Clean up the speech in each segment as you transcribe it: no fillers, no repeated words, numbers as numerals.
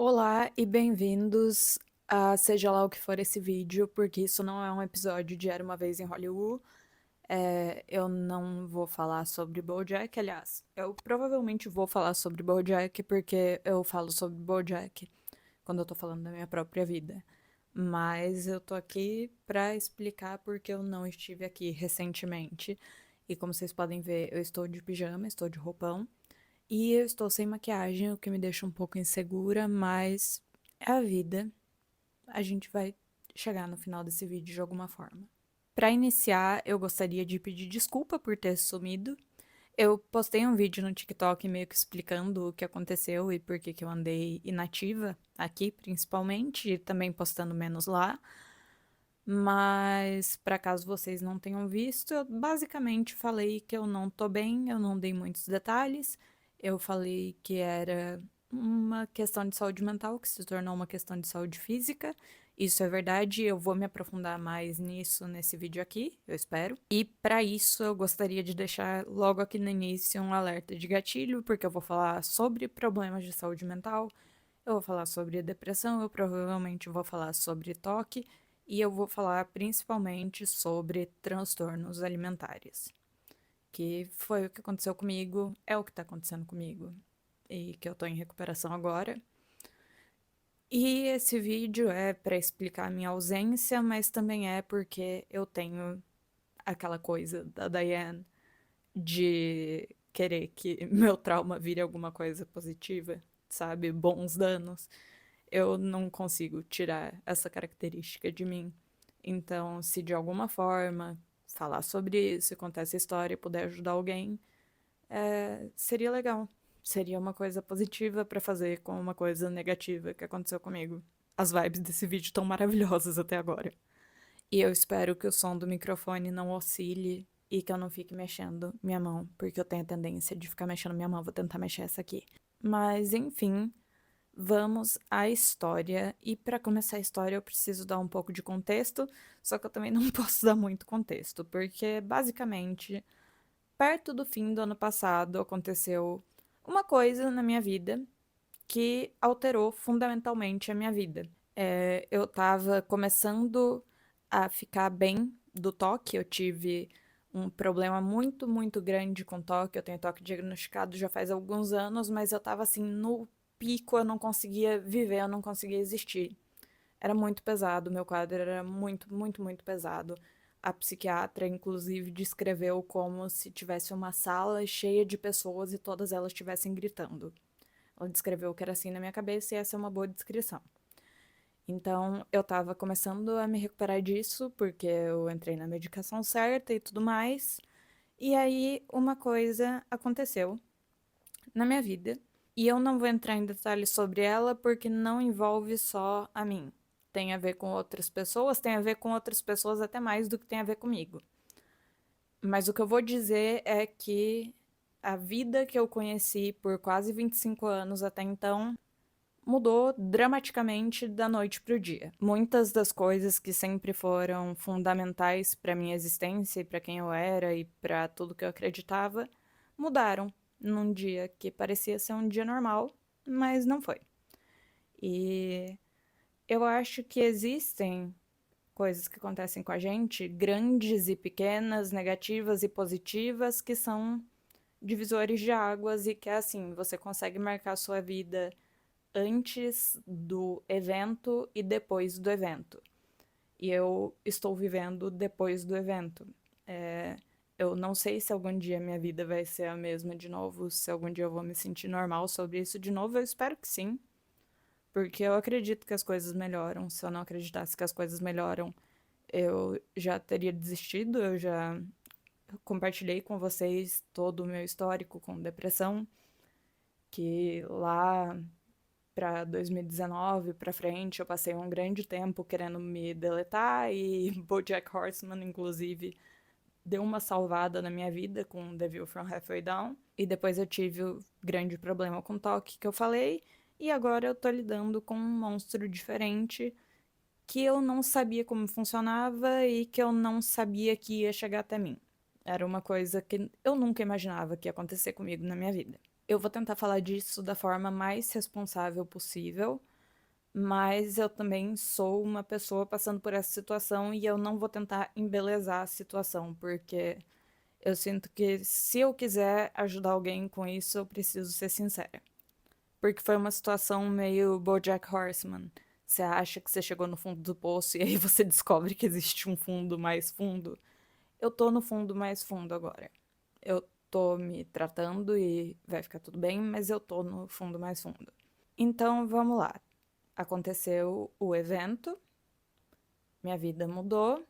Olá e bem-vindos a seja lá o que for esse vídeo, porque isso não é um episódio de Era Uma Vez em Hollywood. Eu não vou falar sobre BoJack, aliás, eu provavelmente vou falar sobre BoJack porque eu falo sobre BoJack quando eu tô falando da minha própria vida. Mas eu tô aqui pra explicar porque eu não estive aqui recentemente. E como vocês podem ver, eu estou de pijama, estou de roupão. E eu estou sem maquiagem, o que me deixa um pouco insegura, mas é a vida. A gente vai chegar no final desse vídeo de alguma forma. Para iniciar, eu gostaria de pedir desculpa por ter sumido. Eu postei um vídeo no TikTok meio que explicando o que aconteceu e por que que eu andei inativa aqui, principalmente, e também postando menos lá. Mas, para caso vocês não tenham visto, eu basicamente falei que eu não tô bem, eu não dei muitos detalhes. Eu falei que era uma questão de saúde mental que se tornou uma questão de saúde física. Isso é verdade, eu vou me aprofundar mais nisso nesse vídeo aqui, eu espero. E para isso eu gostaria de deixar logo aqui no início um alerta de gatilho, porque eu vou falar sobre problemas de saúde mental, eu vou falar sobre depressão, eu provavelmente vou falar sobre toque e eu vou falar principalmente sobre transtornos alimentares, que foi o que aconteceu comigo, é o que tá acontecendo comigo e que eu tô em recuperação agora. E esse vídeo é para explicar a minha ausência, mas também é porque eu tenho aquela coisa da Diane de querer que meu trauma vire alguma coisa positiva, sabe? Bons danos. Eu não consigo tirar essa característica de mim. Então, se de alguma forma falar sobre isso, contar essa história e puder ajudar alguém, seria legal. Seria uma coisa positiva pra fazer com uma coisa negativa que aconteceu comigo. As vibes desse vídeo estão maravilhosas até agora. E eu espero que o som do microfone não oscile e que eu não fique mexendo minha mão, porque eu tenho a tendência de ficar mexendo minha mão. Vou tentar mexer essa aqui. Mas, enfim, vamos à história. E para começar a história, eu preciso dar um pouco de contexto, só que eu também não posso dar muito contexto, porque basicamente, perto do fim do ano passado, aconteceu uma coisa na minha vida que alterou fundamentalmente a minha vida. Eu tava começando a ficar bem do toque, eu tive um problema muito, muito grande com toque. Eu tenho toque diagnosticado já faz alguns anos, mas eu tava assim no pico, eu não conseguia viver, eu não conseguia existir. Era muito pesado, meu quadro era muito, muito, muito pesado. A psiquiatra, inclusive, descreveu como se tivesse uma sala cheia de pessoas e todas elas estivessem gritando. Ela descreveu que era assim na minha cabeça e essa é uma boa descrição. Então, eu tava começando a me recuperar disso, porque eu entrei na medicação certa e tudo mais. E aí, uma coisa aconteceu na minha vida. E eu não vou entrar em detalhes sobre ela, porque não envolve só a mim. Tem a ver com outras pessoas, tem a ver com outras pessoas até mais do que tem a ver comigo. Mas o que eu vou dizer é que a vida que eu conheci por quase 25 anos até então mudou dramaticamente da noite para o dia. Muitas das coisas que sempre foram fundamentais para minha existência e para quem eu era e para tudo que eu acreditava mudaram num dia que parecia ser um dia normal, mas não foi. E eu acho que existem coisas que acontecem com a gente, grandes e pequenas, negativas e positivas, que são divisores de águas e que é assim, você consegue marcar a sua vida antes do evento e depois do evento. E eu estou vivendo depois do evento. É, eu não sei se algum dia minha vida vai ser a mesma de novo, se algum dia eu vou me sentir normal sobre isso de novo. Eu espero que sim, porque eu acredito que as coisas melhoram. Se eu não acreditasse que as coisas melhoram, eu já teria desistido. Eu já compartilhei com vocês todo o meu histórico com depressão, que lá para 2019 para frente, eu passei um grande tempo querendo me deletar e BoJack Horseman, inclusive, deu uma salvada na minha vida com The View from Halfway Down. E depois eu tive o grande problema com toque que eu falei, e agora eu tô lidando com um monstro diferente que eu não sabia como funcionava e que eu não sabia que ia chegar até mim. Era uma coisa que eu nunca imaginava que ia acontecer comigo na minha vida. Eu vou tentar falar disso da forma mais responsável possível, mas eu também sou uma pessoa passando por essa situação e eu não vou tentar embelezar a situação, porque eu sinto que se eu quiser ajudar alguém com isso, eu preciso ser sincera. Porque foi uma situação meio BoJack Horseman. Você acha que você chegou no fundo do poço e aí você descobre que existe um fundo mais fundo. Eu tô no fundo mais fundo agora. Eu tô me tratando e vai ficar tudo bem, mas eu tô no fundo mais fundo. Então vamos lá. Aconteceu o evento, minha vida mudou,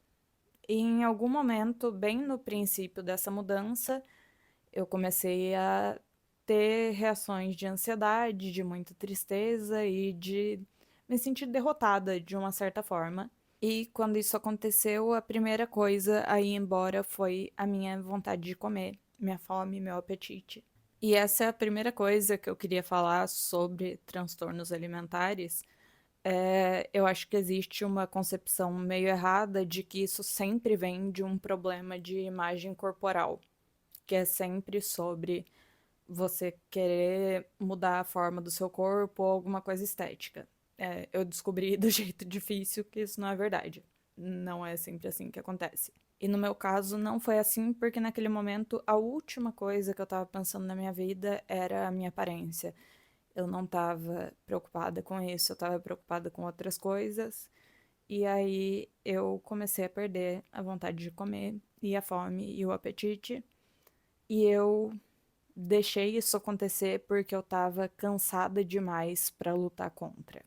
e em algum momento, bem no princípio dessa mudança, eu comecei a ter reações de ansiedade, de muita tristeza e de me sentir derrotada de uma certa forma. E quando isso aconteceu, a primeira coisa a ir embora foi a minha vontade de comer, minha fome, meu apetite. E essa é a primeira coisa que eu queria falar sobre transtornos alimentares. Eu acho que existe uma concepção meio errada de que isso sempre vem de um problema de imagem corporal, que é sempre sobre você querer mudar a forma do seu corpo ou alguma coisa estética. Eu descobri do jeito difícil que isso não é verdade. Não é sempre assim que acontece. E no meu caso não foi assim porque naquele momento a última coisa que eu tava pensando na minha vida era a minha aparência. Eu não tava preocupada com isso, eu tava preocupada com outras coisas. E aí eu comecei a perder a vontade de comer e a fome e o apetite. E eu deixei isso acontecer porque eu tava cansada demais pra lutar contra.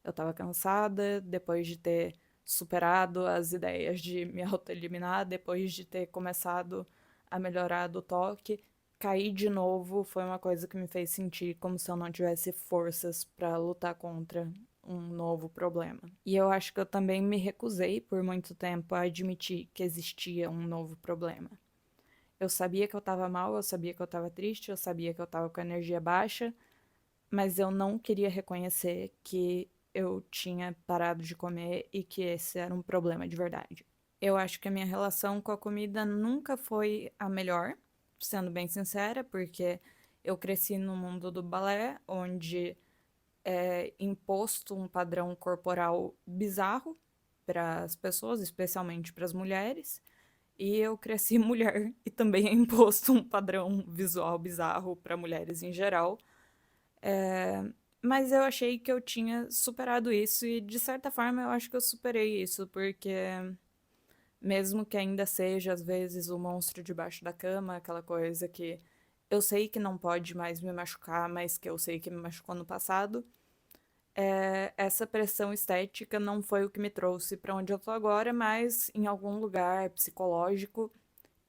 Eu tava cansada depois de ter superado as ideias de me autoeliminar, depois de ter começado a melhorar do toque. Cair de novo foi uma coisa que me fez sentir como se eu não tivesse forças pra lutar contra um novo problema. E eu acho que eu também me recusei por muito tempo a admitir que existia um novo problema. Eu sabia que eu tava mal, eu sabia que eu tava triste, eu sabia que eu tava com a energia baixa, mas eu não queria reconhecer que eu tinha parado de comer e que esse era um problema de verdade. Eu acho que a minha relação com a comida nunca foi a melhor, sendo bem sincera, porque eu cresci no mundo do balé, onde é imposto um padrão corporal bizarro para as pessoas, especialmente para as mulheres. E eu cresci mulher e também é imposto um padrão visual bizarro para mulheres em geral. É, Mas eu achei que eu tinha superado isso e, de certa forma, eu acho que eu superei isso, porque mesmo que ainda seja, às vezes, o monstro debaixo da cama, aquela coisa que eu sei que não pode mais me machucar, mas que eu sei que me machucou no passado, essa pressão estética não foi o que me trouxe para onde eu tô agora, mas em algum lugar psicológico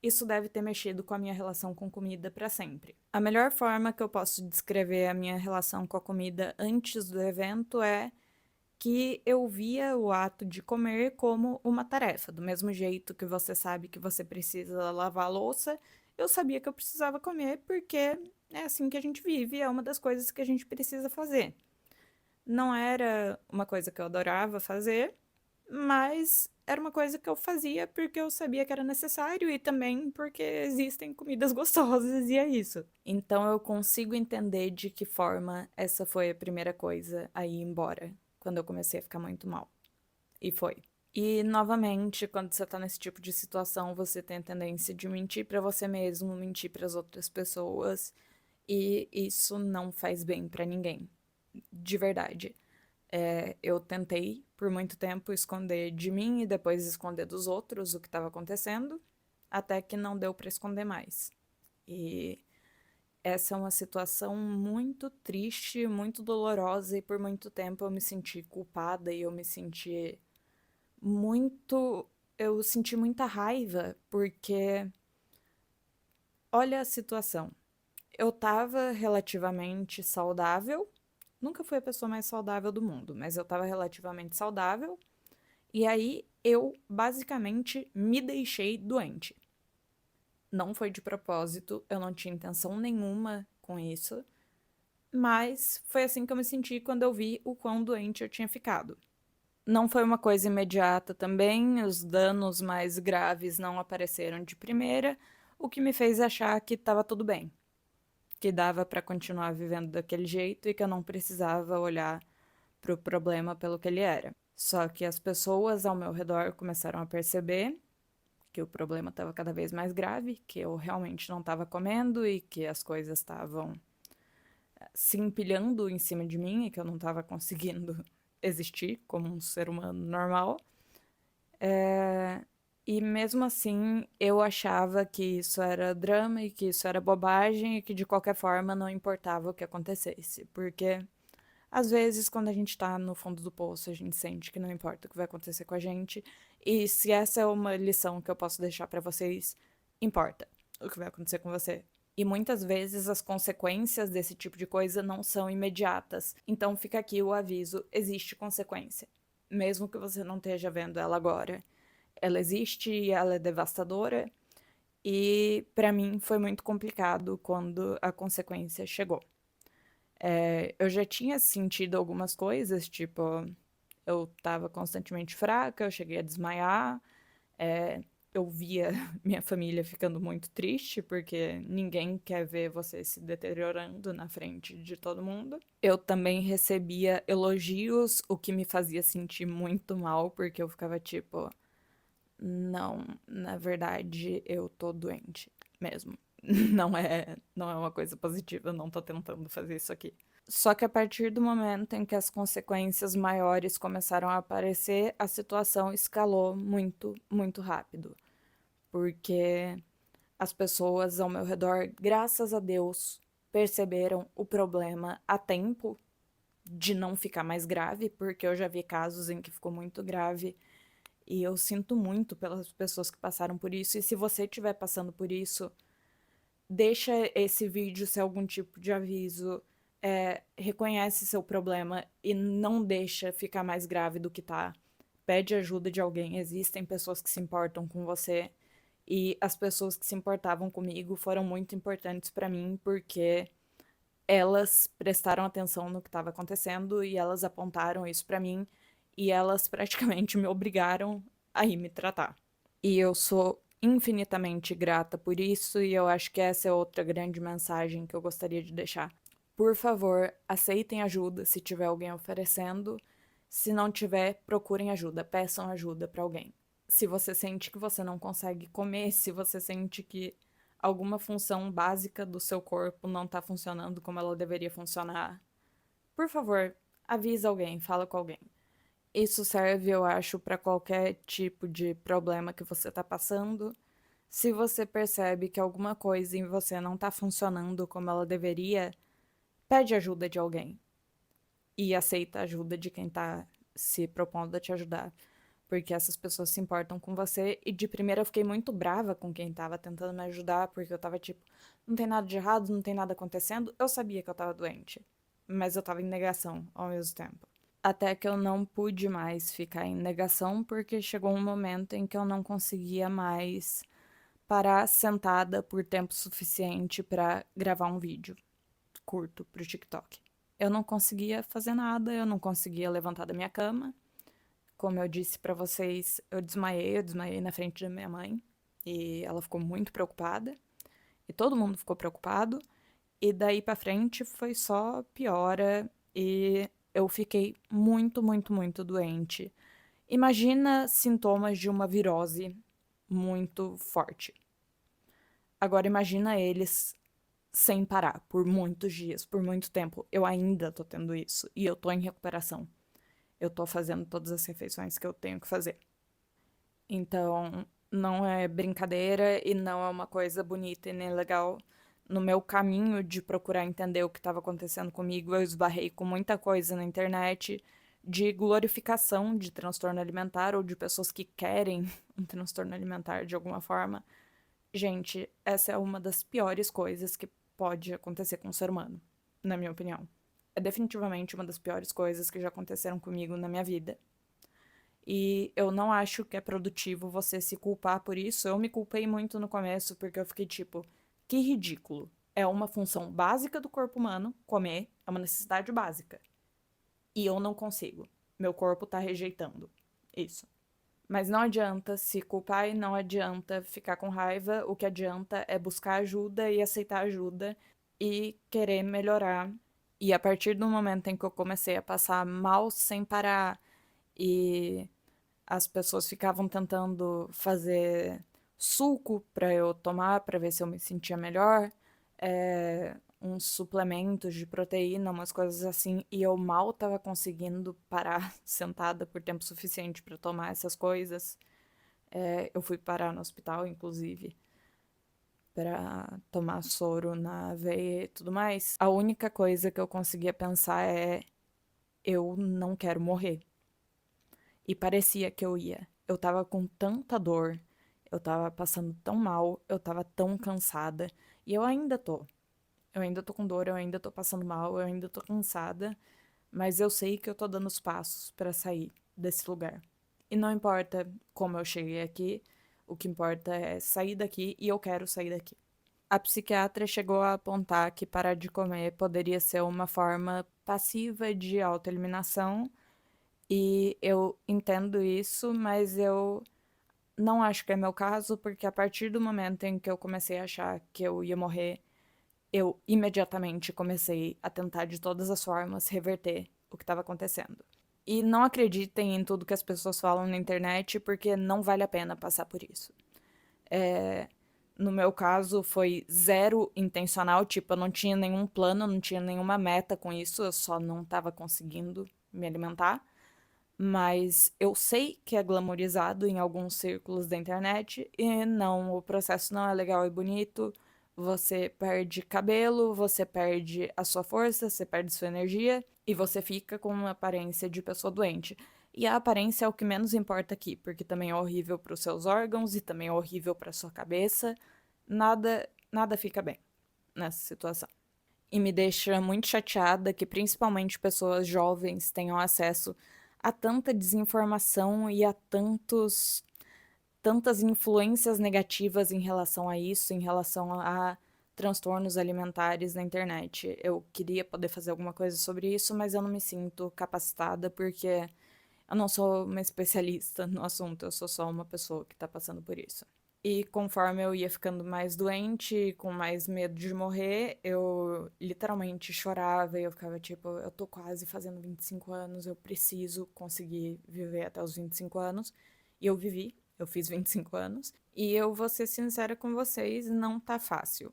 isso deve ter mexido com a minha relação com comida para sempre. A melhor forma que eu posso descrever a minha relação com a comida antes do evento é que eu via o ato de comer como uma tarefa. Do mesmo jeito que você sabe que você precisa lavar a louça, eu sabia que eu precisava comer porque é assim que a gente vive, é uma das coisas que a gente precisa fazer. Não era uma coisa que eu adorava fazer, mas era uma coisa que eu fazia porque eu sabia que era necessário e também porque existem comidas gostosas e é isso. Então eu consigo entender de que forma essa foi a primeira coisa a ir embora, quando eu comecei a ficar muito mal. E foi. E novamente, quando você tá nesse tipo de situação, você tem a tendência de mentir pra você mesmo, mentir para as outras pessoas, e isso não faz bem pra ninguém. De verdade. Eu tentei por muito tempo esconder de mim e depois esconder dos outros o que estava acontecendo, até que não deu para esconder mais. E essa é uma situação muito triste, muito dolorosa, e por muito tempo eu me senti culpada e eu me senti muito. Eu senti muita raiva, porque olha a situação. Eu tava relativamente saudável. Nunca fui a pessoa mais saudável do mundo, mas eu tava relativamente saudável. E aí eu basicamente me deixei doente. Não foi de propósito, eu não tinha intenção nenhuma com isso, mas foi assim que eu me senti quando eu vi o quão doente eu tinha ficado. Não foi uma coisa imediata também, os danos mais graves não apareceram de primeira, o que me fez achar que estava tudo bem, que dava para continuar vivendo daquele jeito e que eu não precisava olhar pro problema pelo que ele era. Só que as pessoas ao meu redor começaram a perceber que o problema estava cada vez mais grave, que eu realmente não estava comendo e que as coisas estavam se empilhando em cima de mim e que eu não estava conseguindo existir como um ser humano normal. E mesmo assim, eu achava que isso era drama e que isso era bobagem e que de qualquer forma não importava o que acontecesse, porque às vezes, quando a gente tá no fundo do poço, a gente sente que não importa o que vai acontecer com a gente. E se essa é uma lição que eu posso deixar pra vocês, importa o que vai acontecer com você. E muitas vezes as consequências desse tipo de coisa não são imediatas. Então fica aqui o aviso: existe consequência. Mesmo que você não esteja vendo ela agora. Ela existe e ela é devastadora. E pra mim foi muito complicado quando a consequência chegou. Eu já tinha sentido algumas coisas, tipo, eu tava constantemente fraca, eu cheguei a desmaiar, eu via minha família ficando muito triste, porque ninguém quer ver você se deteriorando na frente de todo mundo. Eu também recebia elogios, o que me fazia sentir muito mal, porque eu ficava tipo, não, na verdade eu tô doente mesmo. Não é uma coisa positiva, eu não tô tentando fazer isso aqui. Só que a partir do momento em que as consequências maiores começaram a aparecer, a situação escalou muito, muito rápido. Porque as pessoas ao meu redor, graças a Deus, perceberam o problema a tempo de não ficar mais grave, porque eu já vi casos em que ficou muito grave e eu sinto muito pelas pessoas que passaram por isso. E se você estiver passando por isso, deixa esse vídeo ser algum tipo de aviso, reconhece seu problema e não deixa ficar mais grave do que tá. Pede ajuda de alguém. Existem pessoas que se importam com você e as pessoas que se importavam comigo foram muito importantes pra mim porque elas prestaram atenção no que estava acontecendo e elas apontaram isso pra mim e elas praticamente me obrigaram a ir me tratar. E eu sou infinitamente grata por isso, e eu acho que essa é outra grande mensagem que eu gostaria de deixar. Por favor, aceitem ajuda se tiver alguém oferecendo. Se não tiver, procurem ajuda, peçam ajuda para alguém. Se você sente que você não consegue comer, se você sente que alguma função básica do seu corpo não está funcionando como ela deveria funcionar, por favor, avisa alguém, fala com alguém. Isso serve, eu acho, para qualquer tipo de problema que você está passando. Se você percebe que alguma coisa em você não está funcionando como ela deveria, pede ajuda de alguém. E aceita a ajuda de quem está se propondo a te ajudar. Porque essas pessoas se importam com você. E de primeira eu fiquei muito brava com quem estava tentando me ajudar, porque eu tava tipo, não tem nada de errado, não tem nada acontecendo. Eu sabia que eu tava doente, mas eu tava em negação ao mesmo tempo. Até que eu não pude mais ficar em negação, porque chegou um momento em que eu não conseguia mais parar sentada por tempo suficiente para gravar um vídeo curto pro TikTok. Eu não conseguia fazer nada, eu não conseguia levantar da minha cama. Como eu disse pra vocês, eu desmaiei na frente da minha mãe e ela ficou muito preocupada e todo mundo ficou preocupado. E daí pra frente foi só piora e eu fiquei muito, muito, muito doente. Imagina sintomas de uma virose muito forte. Agora imagina eles sem parar por muitos dias, por muito tempo. Eu ainda tô tendo isso e eu tô em recuperação. Eu tô fazendo todas as refeições que eu tenho que fazer. Então, não é brincadeira e não é uma coisa bonita e nem legal. No meu caminho de procurar entender o que estava acontecendo comigo, eu esbarrei com muita coisa na internet de glorificação de transtorno alimentar ou de pessoas que querem um transtorno alimentar de alguma forma. Gente, essa é uma das piores coisas que pode acontecer com um ser humano, na minha opinião. É definitivamente uma das piores coisas que já aconteceram comigo na minha vida. E eu não acho que é produtivo você se culpar por isso. Eu me culpei muito no começo, porque eu fiquei tipo, que ridículo. É uma função básica do corpo humano, comer, é uma necessidade básica. E eu não consigo. Meu corpo tá rejeitando isso. Mas não adianta se culpar e não adianta ficar com raiva. O que adianta é buscar ajuda e aceitar ajuda e querer melhorar E a partir do momento em que eu comecei a passar mal sem parar e as pessoas ficavam tentando fazer suco para eu tomar para ver se eu me sentia melhor, uns suplementos de proteína, umas coisas assim, e eu mal tava conseguindo parar sentada por tempo suficiente para tomar essas coisas. Eu fui parar no hospital, inclusive, para tomar soro na veia e tudo mais. A única coisa que eu conseguia pensar é: eu não quero morrer. E parecia que eu ia. Eu tava com tanta dor, eu tava passando tão mal, eu tava tão cansada. E eu ainda tô. Eu ainda tô com dor, eu ainda tô passando mal, eu ainda tô cansada. Mas eu sei que eu tô dando os passos pra sair desse lugar. E não importa como eu cheguei aqui, o que importa é sair daqui e eu quero sair daqui. A psiquiatra chegou a apontar que parar de comer poderia ser uma forma passiva de autoeliminação, e eu entendo isso, mas eu não acho que é meu caso, porque a partir do momento em que eu comecei a achar que eu ia morrer, eu imediatamente comecei a tentar de todas as formas reverter o que estava acontecendo. E não acreditem em tudo que as pessoas falam na internet, porque não vale a pena passar por isso. No meu caso, foi zero intencional, tipo, eu não tinha nenhum plano, não tinha nenhuma meta com isso, eu só não estava conseguindo me alimentar. Mas eu sei que é glamorizado em alguns círculos da internet e não, o processo não é legal e bonito. Você perde cabelo, você perde a sua força, você perde sua energia e você fica com uma aparência de pessoa doente. E a aparência é o que menos importa aqui, porque também é horrível para os seus órgãos e também é horrível para sua cabeça. Nada fica bem nessa situação. E me deixa muito chateada que principalmente pessoas jovens tenham acesso a tanta desinformação e a tantas influências negativas em relação a isso, em relação a transtornos alimentares na internet. Eu queria poder fazer alguma coisa sobre isso, mas eu não me sinto capacitada porque eu não sou uma especialista no assunto, eu sou só uma pessoa que tá passando por isso. E conforme eu ia ficando mais doente, com mais medo de morrer, eu literalmente chorava e eu ficava tipo, eu tô quase fazendo 25 anos, eu preciso conseguir viver até os 25 anos. E eu vivi, eu fiz 25 anos. E eu vou ser sincera com vocês, não tá fácil.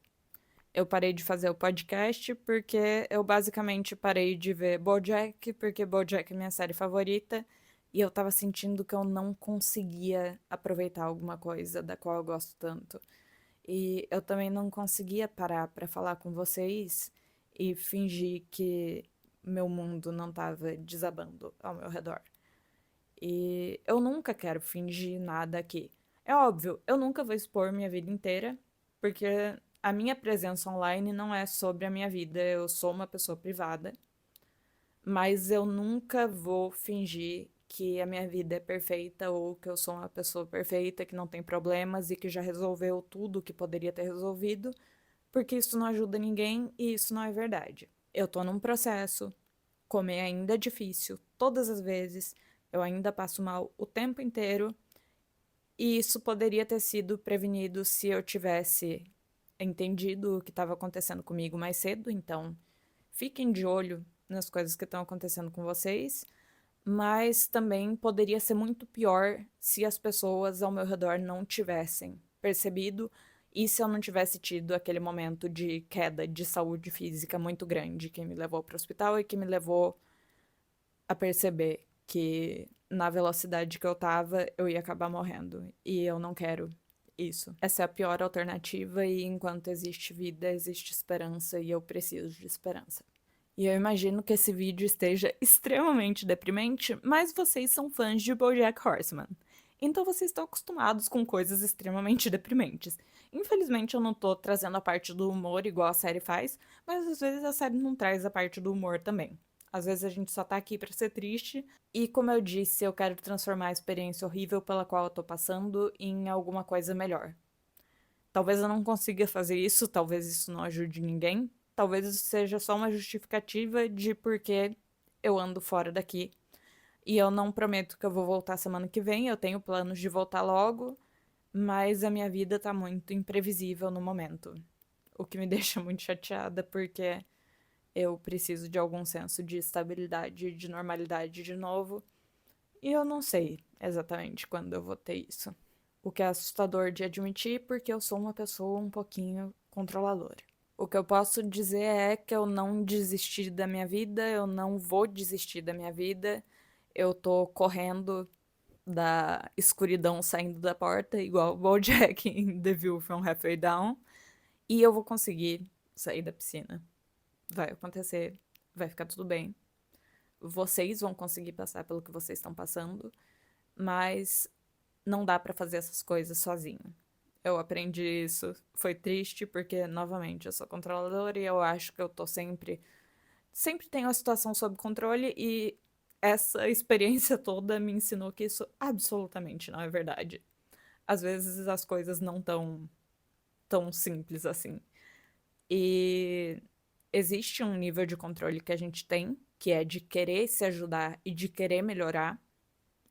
Eu parei de fazer o podcast porque eu basicamente parei de ver BoJack, porque BoJack é minha série favorita, e eu tava sentindo que eu não conseguia aproveitar alguma coisa da qual eu gosto tanto. E eu também não conseguia parar pra falar com vocês e fingir que meu mundo não tava desabando ao meu redor. E eu nunca quero fingir nada aqui. É óbvio, eu nunca vou expor minha vida inteira, porque a minha presença online não é sobre a minha vida, eu sou uma pessoa privada, mas eu nunca vou fingir que a minha vida é perfeita ou que eu sou uma pessoa perfeita, que não tem problemas e que já resolveu tudo que poderia ter resolvido, porque isso não ajuda ninguém e isso não é verdade. Eu tô num processo, comer ainda é difícil, todas as vezes, eu ainda passo mal o tempo inteiro, e isso poderia ter sido prevenido se eu tivesse entendido o que estava acontecendo comigo mais cedo, então fiquem de olho nas coisas que estão acontecendo com vocês, mas também poderia ser muito pior se as pessoas ao meu redor não tivessem percebido e se eu não tivesse tido aquele momento de queda de saúde física muito grande que me levou para o hospital e que me levou a perceber que na velocidade que eu tava, eu ia acabar morrendo. E eu não quero isso. Essa é a pior alternativa, e enquanto existe vida, existe esperança, e eu preciso de esperança. E eu imagino que esse vídeo esteja extremamente deprimente, mas vocês são fãs de BoJack Horseman. Então vocês estão acostumados com coisas extremamente deprimentes. Infelizmente eu não tô trazendo a parte do humor igual a série faz, mas às vezes a série não traz a parte do humor também. Às vezes a gente só tá aqui pra ser triste, e como eu disse, eu quero transformar a experiência horrível pela qual eu tô passando em alguma coisa melhor. Talvez eu não consiga fazer isso, talvez isso não ajude ninguém, talvez isso seja só uma justificativa de por que eu ando fora daqui. E eu não prometo que eu vou voltar semana que vem, eu tenho planos de voltar logo, mas a minha vida tá muito imprevisível no momento. O que me deixa muito chateada, porque Eu preciso de algum senso de estabilidade, de normalidade de novo. E eu não sei exatamente quando eu vou ter isso. O que é assustador de admitir, porque eu sou uma pessoa um pouquinho controladora. O que eu posso dizer é que eu não desisti da minha vida, eu não vou desistir da minha vida. Eu tô correndo da escuridão saindo da porta, igual o BoJack em The View from Halfway Down, e eu vou conseguir sair da piscina. Vai acontecer, vai ficar tudo bem. Vocês vão conseguir passar pelo que vocês estão passando, mas não dá pra fazer essas coisas sozinho. Eu aprendi isso, foi triste porque novamente eu sou controladora e eu acho que eu tô sempre tenho a situação sob controle e essa experiência toda me ensinou que isso absolutamente não é verdade. Às vezes as coisas não tão simples assim. E existe um nível de controle que a gente tem, que é de querer se ajudar e de querer melhorar.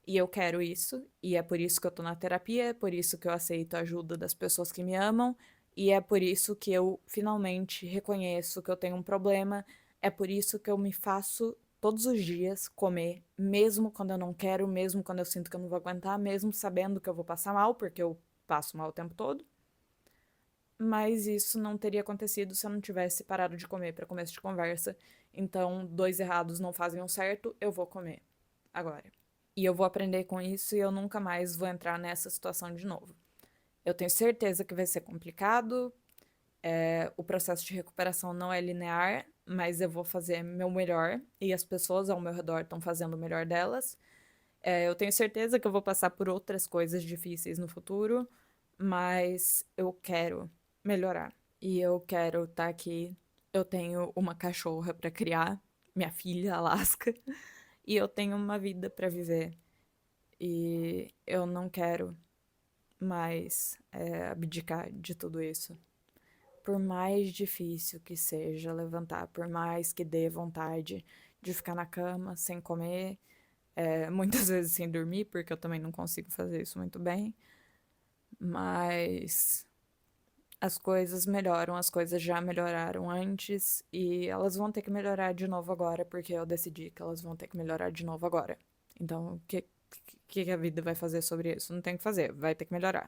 E eu quero isso, e é por isso que eu tô na terapia, é por isso que eu aceito a ajuda das pessoas que me amam, e é por isso que eu finalmente reconheço que eu tenho um problema, é por isso que eu me faço todos os dias comer, mesmo quando eu não quero, mesmo quando eu sinto que eu não vou aguentar, mesmo sabendo que eu vou passar mal, porque eu passo mal o tempo todo. Mas isso não teria acontecido se eu não tivesse parado de comer para começo de conversa. Então, dois errados não fazem um certo, eu vou comer agora. E eu vou aprender com isso e eu nunca mais vou entrar nessa situação de novo. Eu tenho certeza que vai ser complicado, o processo de recuperação não é linear, mas eu vou fazer meu melhor e as pessoas ao meu redor estão fazendo o melhor delas. Eu tenho certeza que eu vou passar por outras coisas difíceis no futuro, mas eu quero melhorar. E eu quero estar aqui. Eu tenho uma cachorra para criar, minha filha, Alaska, e eu tenho uma vida para viver. E eu não quero mais abdicar de tudo isso. Por mais difícil que seja levantar, por mais que dê vontade de ficar na cama sem comer, muitas vezes sem dormir, porque eu também não consigo fazer isso muito bem, mas as coisas melhoram, as coisas já melhoraram antes e elas vão ter que melhorar de novo agora, porque eu decidi que elas vão ter que melhorar de novo agora. Então, o que a vida vai fazer sobre isso? Não tem o que fazer, vai ter que melhorar.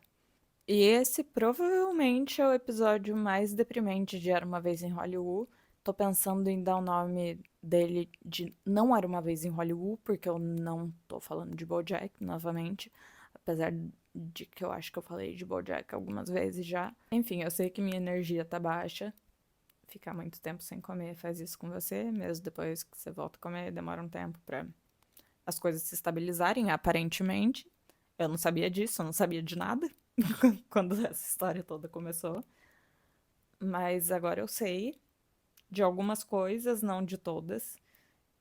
E esse provavelmente é o episódio mais deprimente de Era Uma Vez em Hollywood. Tô pensando em dar o nome dele de Não Era Uma Vez em Hollywood, porque eu não tô falando de BoJack novamente, apesar de que eu acho que eu falei de BoJack algumas vezes já. Enfim, eu sei que minha energia tá baixa. Ficar muito tempo sem comer faz isso com você, mesmo depois que você volta a comer, demora um tempo pra as coisas se estabilizarem, aparentemente. Eu não sabia disso, eu não sabia de nada quando essa história toda começou. Mas agora eu sei de algumas coisas, não de todas.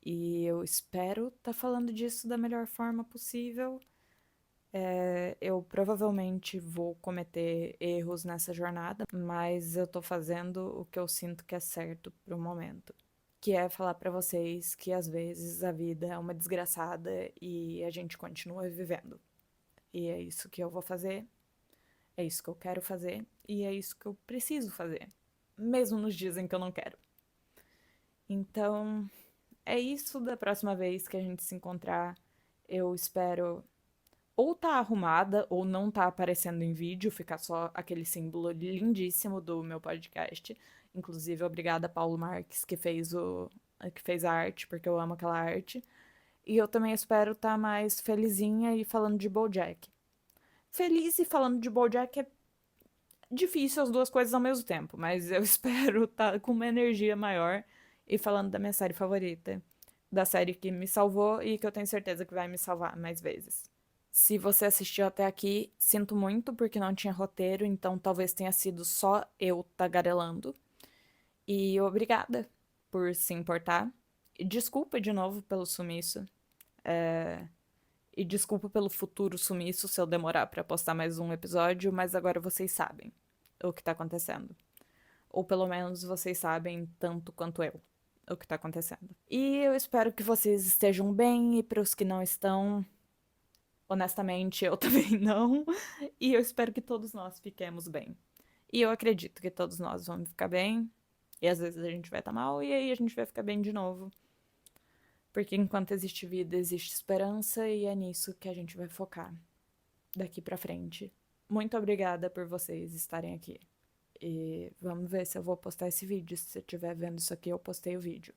E eu espero estar falando disso da melhor forma possível. Eu provavelmente vou cometer erros nessa jornada, mas eu tô fazendo o que eu sinto que é certo pro momento. Que é falar pra vocês que às vezes a vida é uma desgraçada e a gente continua vivendo. E é isso que eu vou fazer, é isso que eu quero fazer e é isso que eu preciso fazer, mesmo nos dias em que eu não quero. Então, é isso. Da próxima vez que a gente se encontrar, eu espero ou tá arrumada ou não tá aparecendo em vídeo, ficar só aquele símbolo lindíssimo do meu podcast. Inclusive, obrigada Paulo Marques que fez a arte, porque eu amo aquela arte. E eu também espero estar mais felizinha e falando de BoJack. Feliz e falando de BoJack é difícil as duas coisas ao mesmo tempo, mas eu espero estar com uma energia maior e falando da minha série favorita, da série que me salvou e que eu tenho certeza que vai me salvar mais vezes. Se você assistiu até aqui, sinto muito porque não tinha roteiro, então talvez tenha sido só eu tagarelando. E obrigada por se importar. E desculpa de novo pelo sumiço. E desculpa pelo futuro sumiço se eu demorar pra postar mais um episódio, mas agora vocês sabem o que tá acontecendo. Ou pelo menos vocês sabem tanto quanto eu o que tá acontecendo. E eu espero que vocês estejam bem e para os que não estão, honestamente, eu também não. E eu espero que todos nós fiquemos bem. E eu acredito que todos nós vamos ficar bem. E às vezes a gente vai estar mal e aí a gente vai ficar bem de novo. Porque enquanto existe vida, existe esperança e é nisso que a gente vai focar daqui pra frente. Muito obrigada por vocês estarem aqui. E vamos ver se eu vou postar esse vídeo. Se você estiver vendo isso aqui, eu postei o vídeo.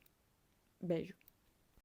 Beijo.